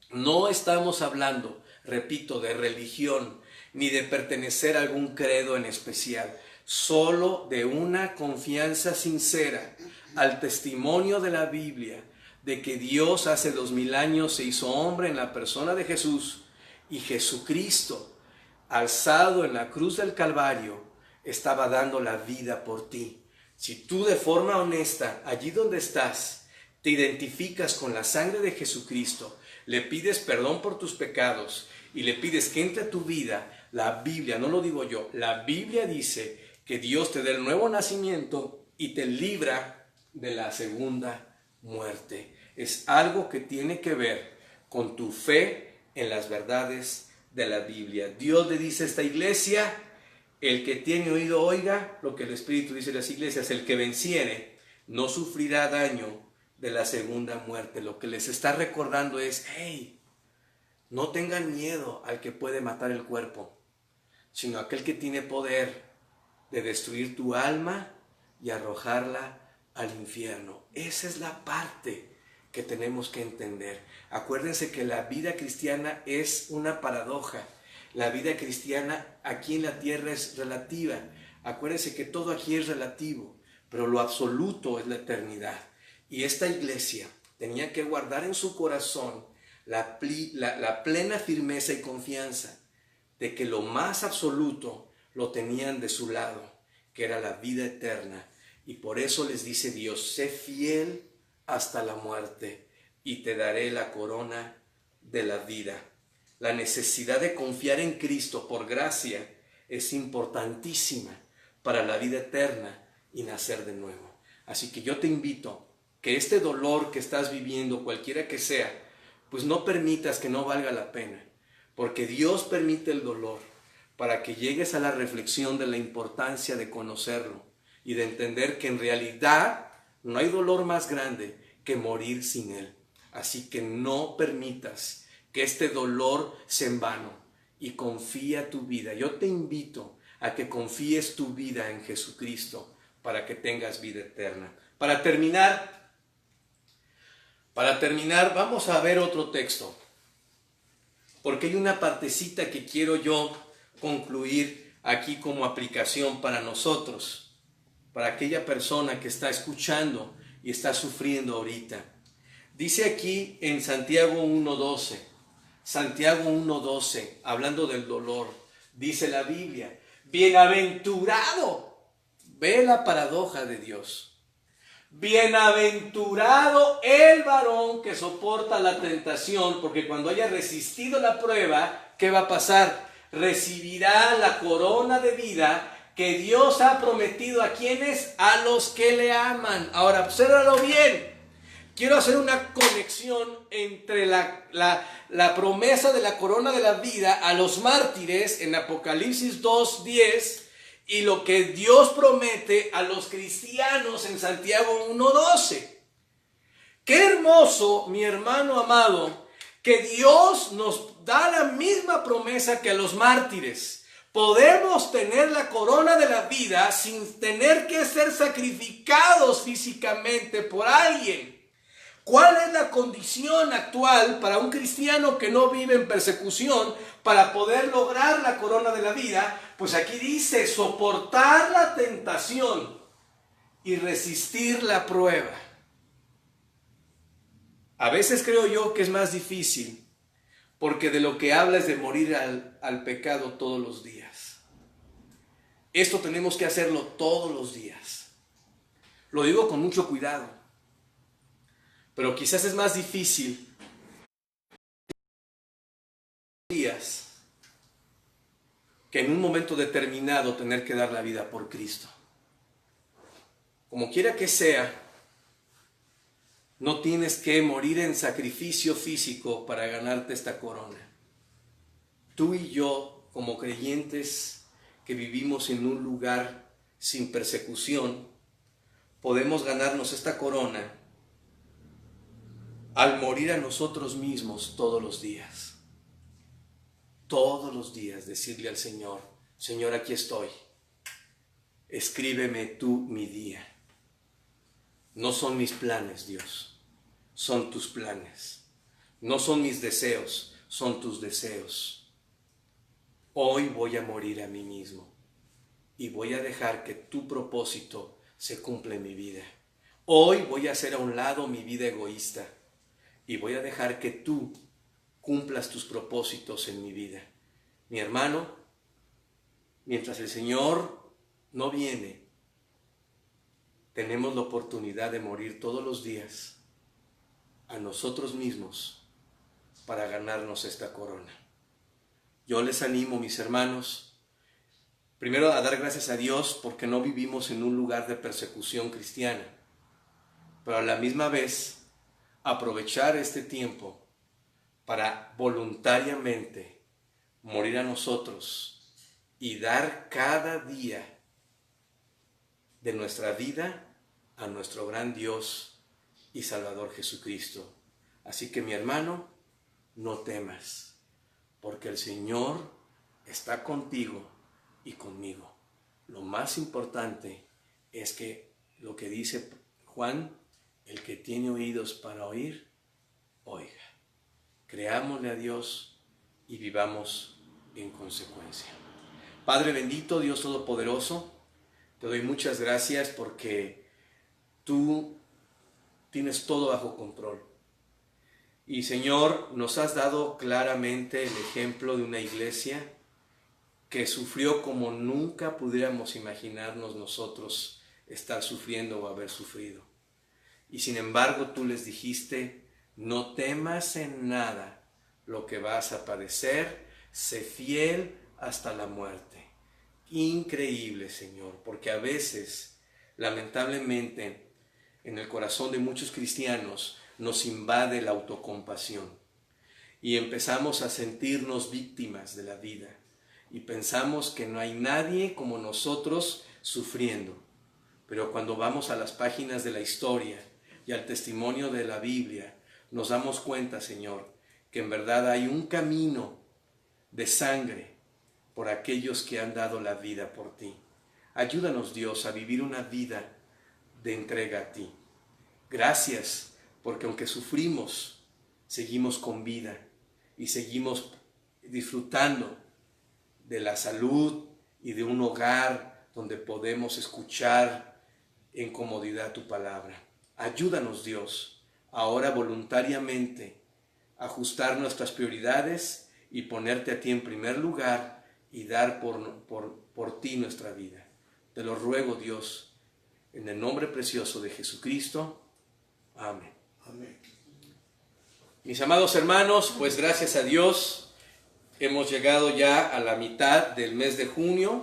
Speaker 1: No estamos hablando, repito, de religión, ni de pertenecer a algún credo en especial, solo de una confianza sincera al testimonio de la Biblia, de que Dios hace 2000 años se hizo hombre en la persona de Jesús, y Jesucristo, alzado en la cruz del Calvario, estaba dando la vida por ti. Si tú de forma honesta, allí donde estás, te identificas con la sangre de Jesucristo, le pides perdón por tus pecados y le pides que entre a tu vida, la Biblia, no lo digo yo, la Biblia dice que Dios te da el nuevo nacimiento y te libra de la segunda muerte. Es algo que tiene que ver con tu fe en las verdades de la Biblia. Dios le dice a esta iglesia, el que tiene oído oiga lo que el Espíritu dice a las iglesias, el que venciere no sufrirá daño de la segunda muerte. Lo que les está recordando es, hey, no tengan miedo al que puede matar el cuerpo, sino aquel que tiene poder de destruir tu alma y arrojarla al infierno. Esa es la parte que tenemos que entender. Acuérdense que la vida cristiana es una paradoja. La vida cristiana aquí en la tierra es relativa. Acuérdense que todo aquí es relativo, pero lo absoluto es la eternidad. Y esta iglesia tenía que guardar en su corazón la plena firmeza y confianza de que lo más absoluto lo tenían de su lado, que era la vida eterna. Y por eso les dice Dios, sé fiel hasta la muerte y te daré la corona de la vida. La necesidad de confiar en Cristo por gracia es importantísima para la vida eterna y nacer de nuevo. Así que yo te invito que este dolor que estás viviendo, cualquiera que sea, pues no permitas que no valga la pena, porque Dios permite el dolor para que llegues a la reflexión de la importancia de conocerlo y de entender que en realidad no hay dolor más grande que morir sin Él. Así que no permitas que este dolor sea en vano y confía tu vida. Yo te invito a que confíes tu vida en Jesucristo para que tengas vida eterna. Para terminar, vamos a ver otro texto, porque hay una partecita que quiero yo concluir aquí como aplicación para nosotros. para aquella persona que está escuchando y está sufriendo ahorita. Dice aquí en Santiago 1:12, hablando del dolor, dice la Biblia, bienaventurado, ve la paradoja de Dios, bienaventurado el varón que soporta la tentación, porque cuando haya resistido la prueba, ¿qué va a pasar? Recibirá la corona de vida que Dios ha prometido a quienes, a los que le aman. Ahora, obsérvalo bien. Quiero hacer una conexión entre la promesa de la corona de la vida a los mártires en Apocalipsis 2:10 y lo que Dios promete a los cristianos en Santiago 1:12. Qué hermoso, mi hermano amado, que Dios nos da la misma promesa que a los mártires. Podemos tener la corona de la vida sin tener que ser sacrificados físicamente por alguien. ¿Cuál es la condición actual para un cristiano que no vive en persecución para poder lograr la corona de la vida? Pues aquí dice, soportar la tentación y resistir la prueba. A veces creo yo que es más difícil, porque de lo que habla es de morir al pecado todos los días. Esto tenemos que hacerlo todos los días. Lo digo con mucho cuidado, pero quizás es más difícil días que en un momento determinado tener que dar la vida por Cristo. Como quiera que sea, no tienes que morir en sacrificio físico para ganarte esta corona. Tú y yo, como creyentes que vivimos en un lugar sin persecución, podemos ganarnos esta corona al morir a nosotros mismos todos los días. Todos los días decirle al Señor, Señor, aquí estoy. Escríbeme tú mi día. No son mis planes, Dios. Son tus planes. No son mis deseos, son tus deseos. Hoy voy a morir a mí mismo y voy a dejar que tu propósito se cumpla en mi vida. Hoy voy a hacer a un lado mi vida egoísta y voy a dejar que tú cumplas tus propósitos en mi vida. Mi hermano, mientras el Señor no viene, tenemos la oportunidad de morir todos los días a nosotros mismos para ganarnos esta corona. Yo les animo, mis hermanos, primero a dar gracias a Dios porque no vivimos en un lugar de persecución cristiana, pero a la misma vez aprovechar este tiempo para voluntariamente morir a nosotros y dar cada día de nuestra vida a nuestro gran Dios y Salvador Jesucristo. Así que, mi hermano, no temas, porque el Señor está contigo y conmigo. Lo más importante es que lo que dice Juan, el que tiene oídos para oír, oiga. Creámosle a Dios y vivamos en consecuencia. Padre bendito, Dios Todopoderoso, te doy muchas gracias porque tú tienes todo bajo control. Y Señor, nos has dado claramente el ejemplo de una iglesia que sufrió como nunca pudiéramos imaginarnos nosotros estar sufriendo o haber sufrido. Y sin embargo tú les dijiste, no temas en nada lo que vas a padecer, sé fiel hasta la muerte. Increíble, Señor, porque a veces, lamentablemente, en el corazón de muchos cristianos nos invade la autocompasión y empezamos a sentirnos víctimas de la vida y pensamos que no hay nadie como nosotros sufriendo. Pero cuando vamos a las páginas de la historia y al testimonio de la Biblia, nos damos cuenta, Señor, que en verdad hay un camino de sangre por aquellos que han dado la vida por ti. Ayúdanos, Dios, a vivir una vida de entrega a ti. Gracias, porque aunque sufrimos, seguimos con vida y seguimos disfrutando de la salud y de un hogar donde podemos escuchar en comodidad tu palabra. Ayúdanos, Dios, ahora voluntariamente a ajustar nuestras prioridades y ponerte a ti en primer lugar y dar por ti nuestra vida. Te lo ruego, Dios, en el nombre precioso de Jesucristo. Amén.
Speaker 2: Amén.
Speaker 1: Mis amados hermanos, pues gracias a Dios hemos llegado ya a la mitad del mes de junio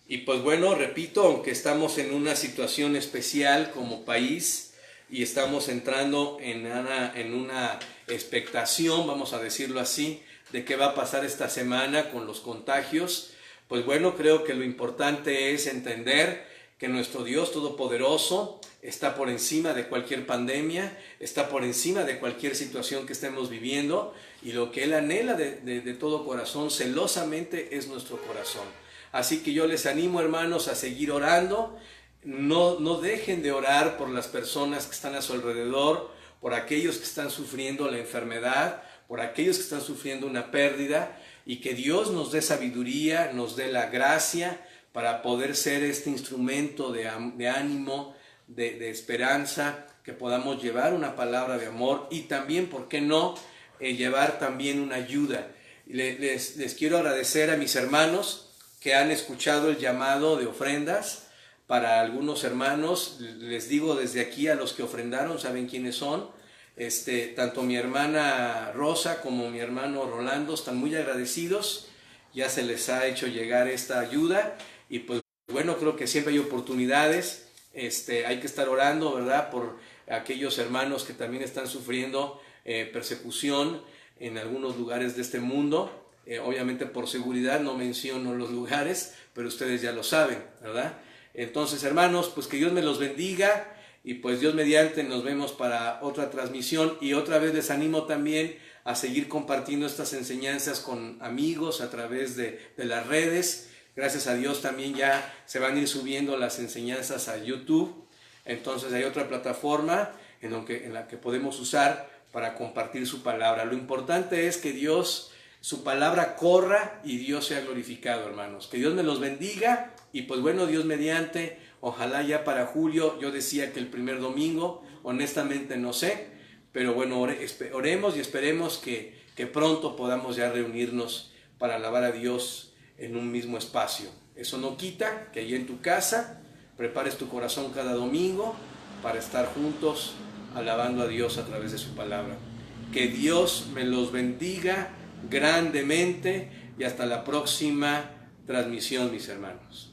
Speaker 1: y pues bueno, repito, aunque estamos en una situación especial como país y estamos entrando en una expectación, vamos a decirlo así, de qué va a pasar esta semana con los contagios, pues bueno, creo que lo importante es entender que nuestro Dios Todopoderoso está por encima de cualquier pandemia, está por encima de cualquier situación que estemos viviendo y lo que Él anhela de todo corazón, celosamente, es nuestro corazón. Así que yo les animo, hermanos, a seguir orando. No dejen de orar por las personas que están a su alrededor, por aquellos que están sufriendo la enfermedad, por aquellos que están sufriendo una pérdida, y que Dios nos dé sabiduría, nos dé la gracia para poder ser este instrumento de ánimo, de esperanza, que podamos llevar una palabra de amor y también, ¿por qué no?, llevar también una ayuda. Les quiero agradecer a mis hermanos que han escuchado el llamado de ofrendas. Para algunos hermanos, les digo desde aquí a los que ofrendaron, saben quiénes son, tanto mi hermana Rosa como mi hermano Rolando están muy agradecidos, ya se les ha hecho llegar esta ayuda y pues bueno, creo que siempre hay oportunidades, hay que estar orando, ¿verdad?, por aquellos hermanos que también están sufriendo persecución en algunos lugares de este mundo. Obviamente por seguridad no menciono los lugares, pero ustedes ya lo saben, ¿verdad? Entonces, hermanos, pues que Dios me los bendiga y pues Dios mediante nos vemos para otra transmisión y otra vez les animo también a seguir compartiendo estas enseñanzas con amigos a través de las redes. Gracias a Dios también ya se van a ir subiendo las enseñanzas a YouTube. Entonces hay otra plataforma en la que podemos usar para compartir su palabra. Lo importante es que su palabra corra y Dios sea glorificado, hermanos. Que Dios me los bendiga y pues bueno, Dios mediante, ojalá ya para julio, yo decía que el primer domingo, honestamente no sé, pero bueno, oremos y esperemos que pronto podamos ya reunirnos para alabar a Dios en un mismo espacio. Eso no quita que allí en tu casa prepares tu corazón cada domingo para estar juntos alabando a Dios a través de su palabra. Que Dios me los bendiga grandemente y hasta la próxima transmisión, mis hermanos.